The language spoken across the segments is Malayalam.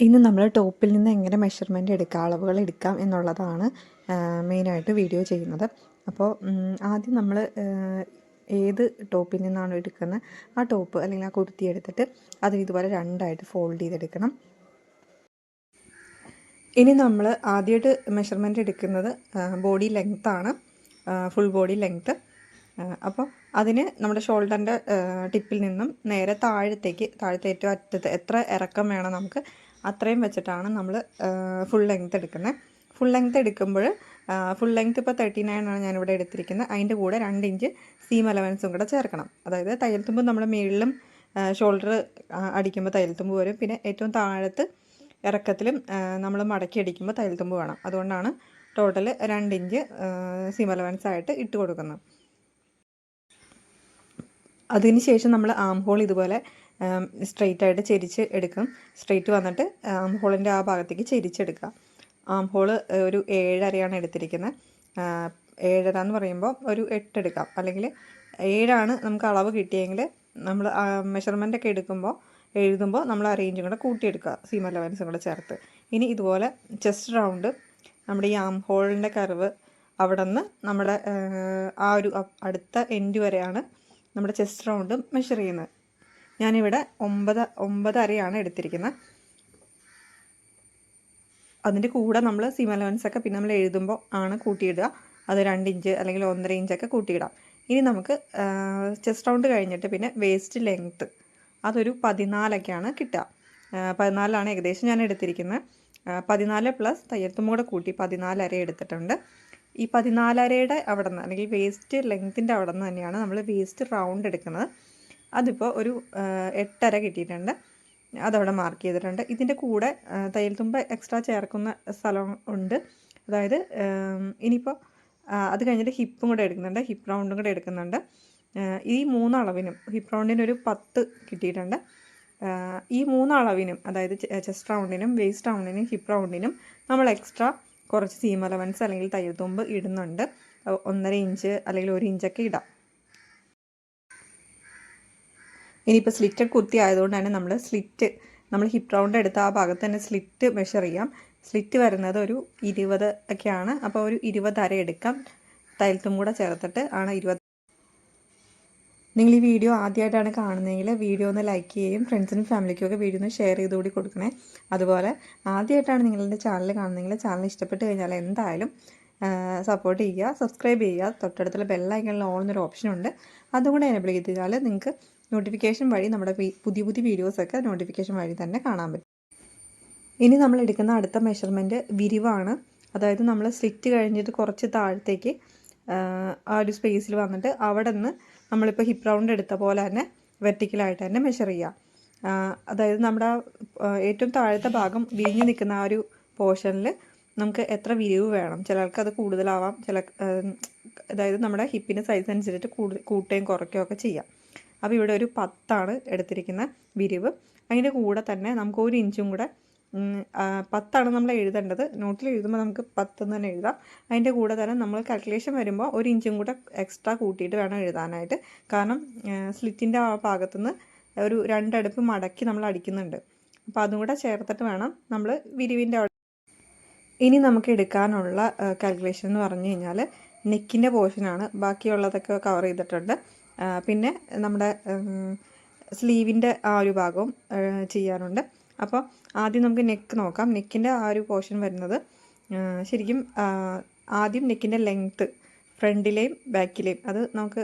ഇന്ന് നമ്മൾ ടോപ്പിൽ നിന്ന് എങ്ങനെ മെഷർമെൻ്റ് എടുക്കാം, അളവുകൾ എടുക്കാം എന്നുള്ളതാണ് മെയിനായിട്ട് വീഡിയോ ചെയ്യുന്നത്. അപ്പോൾ ആദ്യം നമ്മൾ ഏത് ടോപ്പിൽ നിന്നാണോ എടുക്കുന്നത് ആ ടോപ്പ് അല്ലെങ്കിൽ ആ കുർത്തി എടുത്തിട്ട് അതിന് ഇതുപോലെ രണ്ടായിട്ട് ഫോൾഡ് ചെയ്തെടുക്കണം. ഇനി നമ്മൾ ആദ്യമായിട്ട് മെഷർമെൻ്റ് എടുക്കുന്നത് ബോഡി ലെങ്ത്താണ്, ഫുൾ ബോഡി ലെങ്ത്ത്. അപ്പോൾ അതിന് നമ്മുടെ ഷോൾഡറിൻ്റെ ടിപ്പിൽ നിന്നും നേരെ താഴത്തെ ഏറ്റവും അറ്റത്ത് എത്ര ഇറക്കം വേണം നമുക്ക് അത്രയും വെച്ചിട്ടാണ് നമ്മൾ ഫുൾ ലെങ്ത്ത് എടുക്കുന്നത്. ഫുൾ ലെങ്ത്ത് എടുക്കുമ്പോൾ ഫുൾ ലെങ്ത്ത് ഇപ്പോൾ 39 ആണ് ഞാനിവിടെ എടുത്തിരിക്കുന്നത്. അതിൻ്റെ കൂടെ 2 ഇഞ്ച് സീം അലവൻസും കൂടെ ചേർക്കണം. അതായത് തയ്യൽത്തുമ്പ് നമ്മൾ മുകളിലും ഷോൾഡർ അടിക്കുമ്പോൾ തയ്യൽത്തുമ്പ് വരും, പിന്നെ ഏറ്റവും താഴത്ത് ഇറക്കത്തിലും നമ്മൾ മടക്കി അടിക്കുമ്പോൾ തയ്യൽത്തുമ്പ് വേണം. അതുകൊണ്ടാണ് ടോട്ടൽ 2 ഇഞ്ച് സീം അലവൻസ് ആയിട്ട് ഇട്ട് കൊടുക്കുന്നത്. അതിന് ശേഷം നമ്മൾ ആം ഹോൾ ഇതുപോലെ സ്ട്രെയിറ്റ് ആയിട്ട് ചെരിച്ച് എടുക്കും. സ്ട്രെയിറ്റ് വന്നിട്ട് ആം ഹോളിൻ്റെ ആ ഭാഗത്തേക്ക് ചെരിച്ചെടുക്കുക. ആം ഹോള് ഒരു 7.5 എടുത്തിരിക്കുന്നത്. 7.5 എന്ന് പറയുമ്പോൾ ഒരു 8 എടുക്കാം, അല്ലെങ്കിൽ 7 നമുക്ക് അളവ് കിട്ടിയെങ്കിൽ നമ്മൾ മെഷർമെൻ്റ് ഒക്കെ എഴുതുമ്പോൾ നമ്മൾ ആ റേഞ്ചും കൂടെ കൂട്ടിയെടുക്കുക, സീം അലവൻസും കൂടെ ചേർത്ത്. ഇനി ഇതുപോലെ ചെസ്റ്റ് റൗണ്ട് നമ്മുടെ ഈ ആം ഹോളിൻ്റെ കർവ് അവിടെ നിന്ന് നമ്മുടെ ആ ഒരു അടുത്ത എൻഡ് വരെയാണ് നമ്മുടെ ചെസ്റ്റ് റൗണ്ട് മെഷർ ചെയ്യുന്നത്. ഞാനിവിടെ 9.5 എടുത്തിരിക്കുന്നത്. അതിൻ്റെ കൂടെ നമ്മൾ സീം അലവൻസൊക്കെ പിന്നെ നമ്മൾ എഴുതുമ്പോൾ ആണ് കൂട്ടിയിടുക. അത് 2 ഇഞ്ച് അല്ലെങ്കിൽ 1.5 ഇഞ്ചൊക്കെ കൂട്ടിയിടാം. ഇനി നമുക്ക് ചെസ്റ്റ് റൗണ്ട് കഴിഞ്ഞിട്ട് പിന്നെ വേസ്റ്റ് ലെങ്ത്ത് അതൊരു 14 കിട്ടുക. 14 ഏകദേശം ഞാൻ എടുത്തിരിക്കുന്നത്. 14 പ്ലസ് തയ്യൽത്തും കൂടെ കൂട്ടി 14.5 എടുത്തിട്ടുണ്ട്. ഈ 14.5 അവിടെ നിന്ന് അല്ലെങ്കിൽ വേസ്റ്റ് ലെങ്ത്തിൻ്റെ അവിടെ നിന്ന് തന്നെയാണ് നമ്മൾ വേസ്റ്റ് റൗണ്ട് എടുക്കുന്നത്. അതിപ്പോൾ ഒരു 8.5 കിട്ടിയിട്ടുണ്ട്. അതവിടെ മാർക്ക് ചെയ്തിട്ടുണ്ട്. ഇതിൻ്റെ കൂടെ തയ്യൽത്തുമ്പ് എക്സ്ട്രാ ചേർക്കുന്ന സ്ഥലം ഉണ്ട്. അതായത് ഇനിയിപ്പോൾ അത് കഴിഞ്ഞിട്ട് ഹിപ്പും കൂടെ എടുക്കുന്നുണ്ട്, ഹിപ്പ് റൗണ്ടും കൂടെ എടുക്കുന്നുണ്ട്. ഈ 3 അളവിനും ഹിപ്പ് റൗണ്ടിനൊരു 10 കിട്ടിയിട്ടുണ്ട്. ഈ 3 അളവിനും, അതായത് ചെസ്റ്റ് റൗണ്ടിനും വേസ്റ്റ് റൗണ്ടിനും ഹിപ്പ് റൗണ്ടിനും നമ്മൾ എക്സ്ട്രാ കുറച്ച് സീം അലവൻസ് അല്ലെങ്കിൽ തയ്യൽത്തുമ്പ് ഇടുന്നുണ്ട്. 1.5 ഇഞ്ച് അല്ലെങ്കിൽ 1 ഇഞ്ചൊക്കെ ഇടാം. ഇനിയിപ്പോൾ സ്ലിറ്റഡ് കുർത്തി ആയതുകൊണ്ട് തന്നെ നമ്മൾ ഹിപ്പ് റൗണ്ട് എടുത്ത ആ ഭാഗത്ത് തന്നെ സ്ലിറ്റ് മെഷർ ചെയ്യാം. സ്ലിറ്റ് വരുന്നത് ഒരു 20 ഒക്കെയാണ്. അപ്പോൾ ഒരു 20.5 എടുക്കാം. തയ്യൽത്തും കൂടെ ചേർത്തിട്ട് ആണ് 20. നിങ്ങൾ ഈ വീഡിയോ ആദ്യമായിട്ടാണ് കാണുന്നതെങ്കിൽ വീഡിയോ ഒന്ന് ലൈക്ക് ചെയ്യുകയും ഫ്രണ്ട്സിനും ഫാമിലിക്കും ഒക്കെ വീഡിയോ ഒന്ന് ഷെയർ ചെയ്ത് കൂടി കൊടുക്കണേ. അതുപോലെ ആദ്യമായിട്ടാണ് നിങ്ങളുടെ ചാനൽ കാണുന്നതെങ്കിൽ ചാനൽ ഇഷ്ടപ്പെട്ട് കഴിഞ്ഞാൽ എന്തായാലും സപ്പോർട്ട് ചെയ്യുക, സബ്സ്ക്രൈബ് ചെയ്യുക. തൊട്ടടുത്തുള്ള ബെല്ലൈക്കണിൽ ഓൾ എന്നൊരു ഓപ്ഷനുണ്ട്, അതും കൂടെ എനേബിൾ ചെയ്താൽ നിങ്ങൾക്ക് നോട്ടിഫിക്കേഷൻ വഴി നമ്മുടെ പുതിയ വീഡിയോസൊക്കെ നോട്ടിഫിക്കേഷൻ വഴി തന്നെ കാണാൻ പറ്റും. ഇനി നമ്മൾ എടുക്കുന്ന അടുത്ത മെഷർമെൻറ്റ് വിരിവാണ്. അതായത് നമ്മൾ സ്ലിറ്റ് കഴിഞ്ഞിട്ട് കുറച്ച് താഴത്തേക്ക് ആ ഒരു സ്പേസിൽ വന്നിട്ട് അവിടെ നിന്ന് നമ്മളിപ്പോൾ ഹിപ്പ് റൗണ്ട് എടുത്ത പോലെ തന്നെ വെർട്ടിക്കലായിട്ട് തന്നെ മെഷർ ചെയ്യുക. അതായത് നമ്മുടെ ഏറ്റവും താഴത്തെ ഭാഗം വിരിഞ്ഞ് നിൽക്കുന്ന ആ ഒരു പോർഷനിൽ നമുക്ക് എത്ര വിരിവ് വേണം, ചിലർക്ക് അത് കൂടുതലാവാം, അതായത് നമ്മുടെ ഹിപ്പിൻ്റെ സൈസ് അനുസരിച്ചിട്ട് കൂട്ടുകയും കുറയ്ക്കുകയും ഒക്കെ ചെയ്യാം. അപ്പോൾ ഇവിടെ ഒരു 10 എടുത്തിരിക്കുന്ന വിരിവ്. അതിൻ്റെ കൂടെ തന്നെ നമുക്ക് 1 ഇഞ്ചും കൂടെ 10 നമ്മൾ എഴുതേണ്ടത്. നോട്ടിൽ എഴുതുമ്പോൾ നമുക്ക് 10 തന്നെ എഴുതാം. അതിൻ്റെ കൂടെ തന്നെ നമ്മൾ കാൽക്കുലേഷൻ വരുമ്പോൾ 1 ഇഞ്ചും കൂടെ എക്സ്ട്രാ കൂട്ടിയിട്ട് വേണം എഴുതാനായിട്ട്. കാരണം സ്ലിറ്റിൻ്റെ ആ ഭാഗത്തുനിന്ന് ഒരു 2 അടുപ്പ് മടക്കി നമ്മൾ അടിക്കുന്നുണ്ട്. അപ്പോൾ അതും കൂടെ ചേർത്തിട്ട് വേണം നമ്മൾ വിരിവിൻ്റെ അവിടെ. ഇനി നമുക്ക് എടുക്കാനുള്ള കാൽക്കുലേഷൻ എന്ന് പറഞ്ഞു കഴിഞ്ഞാൽ നെക്കിൻ്റെ പോർഷനാണ്. ബാക്കിയുള്ളതൊക്കെ കവർ ചെയ്തിട്ടുണ്ട്. പിന്നെ നമ്മുടെ സ്ലീവിൻ്റെ ആ ഒരു ഭാഗവും ചെയ്യാനുണ്ട്. അപ്പോൾ ആദ്യം നമുക്ക് നെക്ക് നോക്കാം. നെക്കിൻ്റെ ആ ഒരു പോർഷൻ വരുന്നത് ശരിക്കും ആദ്യം നെക്കിൻ്റെ ലെങ്ത്ത് ഫ്രണ്ടിലെയും ബാക്കിലെയും അത് നമുക്ക്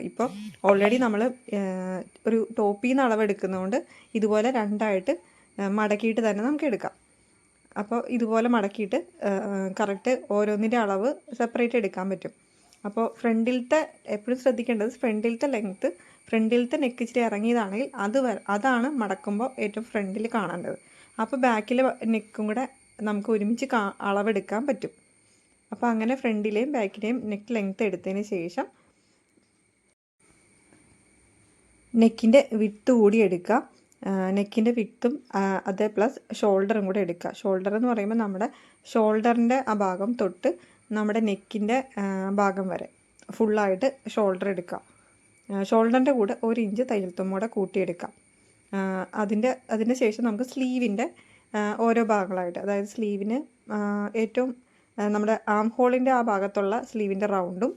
ഇപ്പോൾ ഓൾറെഡി നമ്മൾ ഒരു ടോപ്പിൽ നിന്ന് അളവെടുക്കുന്നതുകൊണ്ട് ഇതുപോലെ 2ആയിട്ട് മടക്കിയിട്ട് തന്നെ നമുക്ക് എടുക്കാം. അപ്പോൾ ഇതുപോലെ മടക്കിയിട്ട് കറക്റ്റ് ഓരോന്നിൻ്റെ അളവ് സെപ്പറേറ്റ് എടുക്കാൻ പറ്റും. അപ്പോൾ ഫ്രണ്ടിലത്തെ എപ്പോഴും ശ്രദ്ധിക്കേണ്ടത് ഫ്രണ്ടിലത്തെ ലെങ്ത്ത്, ഫ്രണ്ടിലത്തെ നെക്ക് ഇച്ചിരി ഇറങ്ങിയതാണെങ്കിൽ അതാണ് മടക്കുമ്പോൾ ഏറ്റവും ഫ്രണ്ടിൽ കാണേണ്ടത്. അപ്പോൾ ബാക്കിലെ നെക്കും കൂടെ നമുക്ക് ഒരുമിച്ച് അളവെടുക്കാൻ പറ്റും. അപ്പോൾ അങ്ങനെ ഫ്രണ്ടിലെയും ബാക്കിലെയും നെക്ക് ലെങ്ത്ത് എടുത്തതിന് ശേഷം നെക്കിൻ്റെ വിഡ്ത്ത് കൂടി എടുക്കുക. നെക്കിൻ്റെ വിഡ്ത്തും അതേ പ്ലസ് ഷോൾഡറും കൂടെ എടുക്കുക. ഷോൾഡർ എന്ന് പറയുമ്പോൾ നമ്മുടെ ഷോൾഡറിൻ്റെ ആ ഭാഗം തൊട്ട് നമ്മുടെ നെക്കിൻ്റെ ഭാഗം വരെ ഫുള്ളായിട്ട് ഷോൾഡർ എടുക്കുക. ഷോൾഡറിൻ്റെ കൂടെ 1 ഇഞ്ച് തയ്യൽത്തും കൂടെ കൂട്ടിയെടുക്കാം. അതിൻ്റെ ശേഷം നമുക്ക് സ്ലീവിൻ്റെ ഓരോ ഭാഗങ്ങളായിട്ട്, അതായത് സ്ലീവിന് ഏറ്റവും നമ്മുടെ ആം ഹോളിൻ്റെ ആ ഭാഗത്തുള്ള സ്ലീവിൻ്റെ റൗണ്ടും,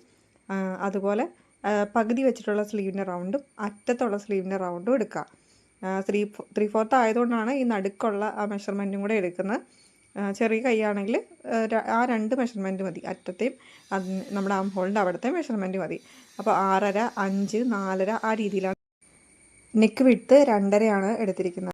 അതുപോലെ പകുതി വെച്ചിട്ടുള്ള സ്ലീവിൻ്റെ റൗണ്ടും, അറ്റത്തുള്ള സ്ലീവിൻ്റെ റൗണ്ടും എടുക്കുക. 3/4 ആയതുകൊണ്ടാണ് ഈ നടുക്കുള്ള ആ മെഷർമെൻറ്റും കൂടെ എടുക്കുന്നത്. ചെറിയ കൈയാണെങ്കിൽ ആ 2 മെഷർമെൻറ്റ് മതി, അറ്റത്തെയും നമ്മുടെ ആം ഹോളിൻ്റെ അവിടുത്തെ മെഷർമെൻറ്റ് മതി. അപ്പോൾ 6.5, 5, 4.5 ആ രീതിയിലാണ്. നെക്ക് വിഡ്ത്ത് 2.5 എടുത്തിരിക്കുന്നത്.